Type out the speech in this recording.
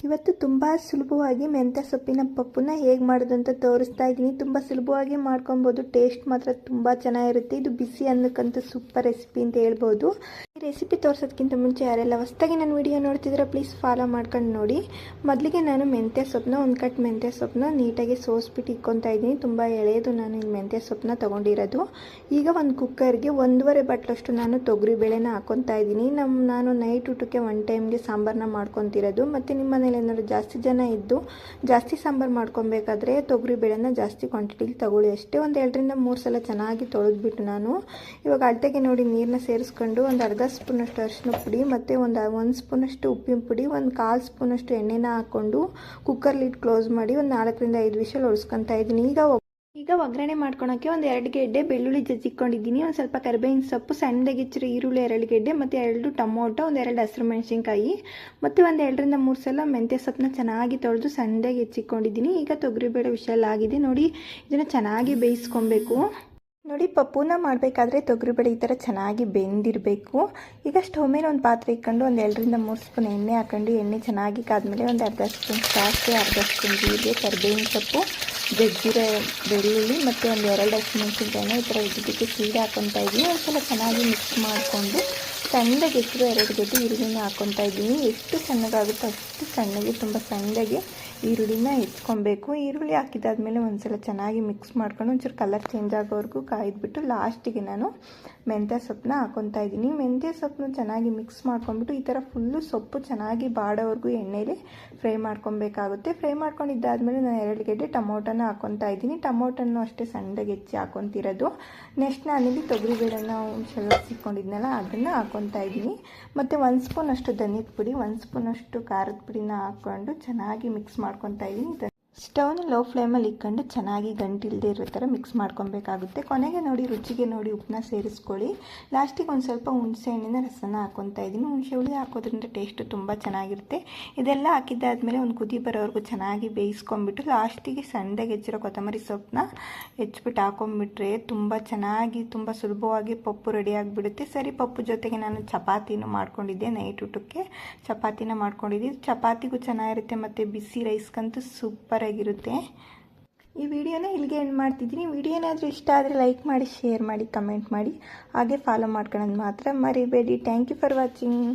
ಇವತ್ತು ತುಂಬ ಸುಲಭವಾಗಿ ಮೆಂತ್ಯ ಸೊಪ್ಪಿನ ಪಪ್ಪನ್ನ ಹೇಗೆ ಮಾಡೋದು ಅಂತ ತೋರಿಸ್ತಾ ಇದ್ದೀನಿ. ತುಂಬ ಸುಲಭವಾಗಿ ಮಾಡ್ಕೊಬೋದು. ಟೇಸ್ಟ್ ಮಾತ್ರ ತುಂಬ ಚೆನ್ನಾಗಿರುತ್ತೆ. ಇದು ಬಿಸಿ ಅನ್ನಕ್ಕಂತೂ ಸೂಪರ್ ರೆಸಿಪಿ ಅಂತ ಹೇಳ್ಬೋದು. ಈ ರೆಸಿಪಿ ತೋರಿಸೋದಕ್ಕಿಂತ ಮುಂಚೆ ಯಾರೆಲ್ಲ ಹೊಸದಾಗಿ ನನ್ನ ವಿಡಿಯೋ ನೋಡ್ತಿದ್ರೆ ಪ್ಲೀಸ್ ಫಾಲೋ ಮಾಡ್ಕೊಂಡು ನೋಡಿ. ಮೊದಲಿಗೆ ನಾನು ಮೆಂತ್ಯ ಸೊಪ್ಪನ್ನ ಒಂದು ಕಟ್ ಮೆಂತ್ಯ ಸೊಪ್ಪನ್ನ ನೀಟಾಗಿ ಸೋಸ್ಬಿಟ್ಟು ಇಕ್ಕೊತಾ ಇದ್ದೀನಿ. ತುಂಬ ಎಳೆಯದು ನಾನು ಈ ಮೆಂತ್ಯ ಸೊಪ್ಪನ್ನ ತೊಗೊಂಡಿರೋದು. ಈಗ ಒಂದು ಕುಕ್ಕರ್ಗೆ 1.5 ಬಟ್ಲಷ್ಟು ನಾನು ತೊಗರಿ ಬೇಳೆನ ಹಾಕ್ಕೊತಾ ಇದ್ದೀನಿ. ನಾನು ನೈಟ್ ಊಟಕ್ಕೆ 1 ಟೈಮ್ಗೆ ಸಾಂಬಾರನ್ನ ಮಾಡ್ಕೊತಿರೋದು. ಮತ್ತು ನಿಮ್ಮ ಮನೇಲಿ ಏನಾದ್ರು ಜಾಸ್ತಿ ಜನ ಇದ್ದು ಜಾಸ್ತಿ ಸಾಂಬಾರು ಮಾಡ್ಕೊಬೇಕಾದ್ರೆ ತೊಗರಿ ಬೇಳೆನ ಜಾಸ್ತಿ ಕ್ವಾಂಟಿಟಿಲಿ ತಗೊಳ್ಳಿ ಅಷ್ಟೇ. ಒಂದು 2ರಿಂದ 3 ಸಲ ಚೆನ್ನಾಗಿ ತೊಳೆದ್ಬಿಟ್ಟು ನಾನು ಇವಾಗ ಅಳತೆಗೆ ನೋಡಿ ನೀರನ್ನ ಸೇರಿಸ್ಕೊಂಡು ಒಂದು ಅರ್ಧ ಸ್ಪೂನಷ್ಟು ಅರಿಶಿನ ಪುಡಿ ಮತ್ತು ಒಂದು ಸ್ಪೂನಷ್ಟು ಉಪ್ಪಿನ ಪುಡಿ, ಒಂದು 1/4 ಸ್ಪೂನಷ್ಟು ಎಣ್ಣೆನ ಹಾಕ್ಕೊಂಡು ಕುಕ್ಕರ್ ಲಿಡ್ ಕ್ಲೋಸ್ ಮಾಡಿ ಒಂದು 4ರಿಂದ 5 ವಿಷಲ್ ಹೊಡ್ಸ್ಕೊತಾ ಇದ್ದೀನಿ. ಈಗ ಒಗ್ಗರಣೆ ಮಾಡ್ಕೊಳಕ್ಕೆ ಒಂದು 2 ಗೆಡ್ಡೆ ಬೆಳ್ಳುಳ್ಳಿ ಜಜ್ಜಿಕೊಂಡಿದ್ದೀನಿ, ಒಂದು ಸ್ವಲ್ಪ ಕರಿಬೇವಿನ ಸೊಪ್ಪು, ಸಣ್ಣದಾಗಿ ಹೆಚ್ಚಿರೋ ಈರುಳ್ಳಿ 2 ಗೆಡ್ಡೆ ಮತ್ತು 2 ಟೊಮೊಟೊ, ಒಂದು 2 ಹಸಿರು ಮೆಣಸಿನ್ಕಾಯಿ ಮತ್ತು ಒಂದು 2ರಿಂದ 3 ಸಲ ಮೆಂತ್ಯ ಸೊಪ್ಪನ್ನ ಚೆನ್ನಾಗಿ ತೊಳೆದು ಸಣ್ಣದಾಗಿ ಹೆಚ್ಚಿಕೊಂಡಿದ್ದೀನಿ. ಈಗ ತೊಗರಿಬೇಳೆ ವಿಷಲ್ ಆಗಿದೆ ನೋಡಿ. ಇದನ್ನು ಚೆನ್ನಾಗಿ ಬೇಯಿಸ್ಕೊಬೇಕು. ನೋಡಿ, ಪಪ್ಪುನ ಮಾಡಬೇಕಾದ್ರೆ ತೊಗರಿಬೇಳೆ ಈ ಥರ ಚೆನ್ನಾಗಿ ಬೆಂದಿರಬೇಕು. ಈಗ ಸ್ಟವ್ ಮೇಲೆ ಒಂದು ಪಾತ್ರೆ ಇಟ್ಕೊಂಡು ಒಂದು 2ರಿಂದ 3 ಸ್ಪೂನ್ ಎಣ್ಣೆ ಹಾಕೊಂಡು ಎಣ್ಣೆ ಚೆನ್ನಾಗಿ ಕಾದ್ಮೇಲೆ ಒಂದು ಅರ್ಧ ಸ್ಪೂನ್ ಸಾಸಿವೆ, ಅರ್ಧ ಸ್ಪೂನ್ ಜೀರಿಗೆ, ಕರಿಬೇವಿನ ಸೊಪ್ಪು, ಜಜ್ಜಿರೋ ಬೆಳ್ಳುಳ್ಳಿ ಮತ್ತು ಒಂದು 2 ಹಸಿಮೆಣಸಿನ್ಕಾಯಿನ ಈ ಥರ ಉದ್ದಕ್ಕೆ ಸೀರೆ ಹಾಕ್ಕೊತಾ ಇದ್ದೀನಿ. ಒಂದು ಸಲ ಚೆನ್ನಾಗಿ ಮಿಕ್ಸ್ ಮಾಡಿಕೊಂಡು ಸಣ್ಣಗೆ ಹೆಚ್ಚಿರೋ 2 ಗೆಡ್ಡೆ ಈರುಳ್ಳಿನ ಹಾಕ್ಕೊತಾ ಇದ್ದೀನಿ. ಎಷ್ಟು ಸಣ್ಣಗಾಗುತ್ತೋ ಅಷ್ಟು ಸಣ್ಣಗೆ, ತುಂಬ ಸಣ್ಣಗೆ ಈರುಳ್ಳಿನ ಹೆಚ್ಕೊಬೇಕು. ಈರುಳ್ಳಿ ಹಾಕಿದಾದ್ಮೇಲೆ ಒಂದ್ಸಲ ಚೆನ್ನಾಗಿ ಮಿಕ್ಸ್ ಮಾಡ್ಕೊಂಡು ಒಂಚೂರು ಕಲರ್ ಚೇಂಜ್ ಆಗೋವರೆಗೂ ಕಾಯ್ದುಬಿಟ್ಟು ಲಾಸ್ಟಿಗೆ ನಾನು ಮೆಂತ್ಯ ಸೊಪ್ಪನ್ನ ಹಾಕ್ಕೊತಾ ಇದ್ದೀನಿ. ಮೆಂತ್ಯ ಸೊಪ್ಪನ್ನ ಚೆನ್ನಾಗಿ ಮಿಕ್ಸ್ ಮಾಡ್ಕೊಂಡ್ಬಿಟ್ಟು ಈ ಥರ ಫುಲ್ಲು ಸೊಪ್ಪು ಚೆನ್ನಾಗಿ ಬಾಡೋವರೆಗೂ ಎಣ್ಣೆಯಲ್ಲಿ ಫ್ರೈ ಮಾಡ್ಕೊಬೇಕಾಗುತ್ತೆ. ಫ್ರೈ ಮಾಡ್ಕೊಂಡಿದ್ದಾದ್ಮೇಲೆ ನಾನು 2 ಗೆಡ್ಡೆ ಟೊಮೊಟೊನ ಹಾಕ್ಕೊತಾ ಇದ್ದೀನಿ. ಟೊಮೊಟೊನೂ ಅಷ್ಟೇ ಸಣ್ಣಗೆ ಹೆಚ್ಚಿ ಹಾಕ್ಕೊತಿರೋದು. ನೆಕ್ಸ್ಟ್ ನಾನಿಲ್ಲಿ ತೊಗರಿಬೇಳೆನ ಸಿಕ್ಕೊಂಡಿದ್ನಲ್ಲ ಅದನ್ನು ಹಾಕ್ಕೊತಾ ಇದ್ದೀನಿ. ಮತ್ತು 1 ಸ್ಪೂನ್ ಅಷ್ಟು ಧನಿಯದ ಪುಡಿ, 1 ಸ್ಪೂನ್ ಅಷ್ಟು ಖಾರದ ಪುಡಿನ ಹಾಕ್ಕೊಂಡು ಚೆನ್ನಾಗಿ ಮಿಕ್ಸ್ ಮಾಡ್ಕೊತಾ ಇದ್ದೀನಿ. ಸ್ಟವ್ನ ಲೋ ಫ್ಲೇಮಲ್ಲಿ ಇಟ್ಕೊಂಡು ಚೆನ್ನಾಗಿ ಗಂಟಿಲ್ಲದೆ ಇರೋ ಥರ ಮಿಕ್ಸ್ ಮಾಡ್ಕೊಬೇಕಾಗುತ್ತೆ. ಕೊನೆಗೆ ನೋಡಿ, ರುಚಿಗೆ ನೋಡಿ ಉಪ್ಪನ್ನ ಸೇರಿಸ್ಕೊಳ್ಳಿ. ಲಾಸ್ಟಿಗೆ ಒಂದು ಸ್ವಲ್ಪ ಹುಣಸೆ ಹಣ್ಣಿನ ರಸನ ಹಾಕ್ಕೊತಾ ಇದ್ದೀನಿ. ಹುಣಸೆ ಹುಳಿ ಹಾಕೋದ್ರಿಂದ ಟೇಸ್ಟು ತುಂಬ ಚೆನ್ನಾಗಿರುತ್ತೆ. ಇದೆಲ್ಲ ಹಾಕಿದ್ದಾದ್ಮೇಲೆ ಒಂದು ಕುದಿ ಬರೋವರೆಗೂ ಚೆನ್ನಾಗಿ ಬೇಯಿಸ್ಕೊಂಬಿಟ್ಟು ಲಾಸ್ಟಿಗೆ ಸಣ್ಣದಾಗಿ ಹೆಚ್ಚಿರೋ ಕೊತ್ತಂಬರಿ ಸೊಪ್ಪನ್ನ ಹೆಚ್ಚಿಬಿಟ್ಟು ಹಾಕೊಂಡ್ಬಿಟ್ರೆ ತುಂಬ ಚೆನ್ನಾಗಿ, ತುಂಬ ಸುಲಭವಾಗಿ ಪಪ್ಪು ರೆಡಿ ಆಗಿಬಿಡುತ್ತೆ. ಸರಿ, ಪಪ್ಪು ಜೊತೆಗೆ ನಾನು ಚಪಾತಿನೂ ಮಾಡ್ಕೊಂಡಿದ್ದೆ. ನೈಟ್ ಊಟಕ್ಕೆ ಚಪಾತಿನ ಮಾಡ್ಕೊಂಡಿದ್ದೆ. ಚಪಾತಿಗೂ ಚೆನ್ನಾಗಿರುತ್ತೆ ಮತ್ತು ಬಿಸಿ ರೈಸ್ಗಂತೂ ಸೂಪರ್ ಆಗಿರುತ್ತೆ. ಈ ವಿಡಿಯೋನ ಇಲ್ಲಿಗೆ ಎಂಡ್ ಮಾಡ್ತಿದ್ದೀನಿ. ವಿಡಿಯೋ ಏನಾದರೂ ಇಷ್ಟ ಆದರೆ ಲೈಕ್ ಮಾಡಿ, ಶೇರ್ ಮಾಡಿ, ಕಮೆಂಟ್ ಮಾಡಿ, ಹಾಗೆ ಫಾಲೋ ಮಾಡ್ಕೊಳ್ಳೋದು ಮಾತ್ರ ಮರಿಬೇಡಿ. Thank you for watching.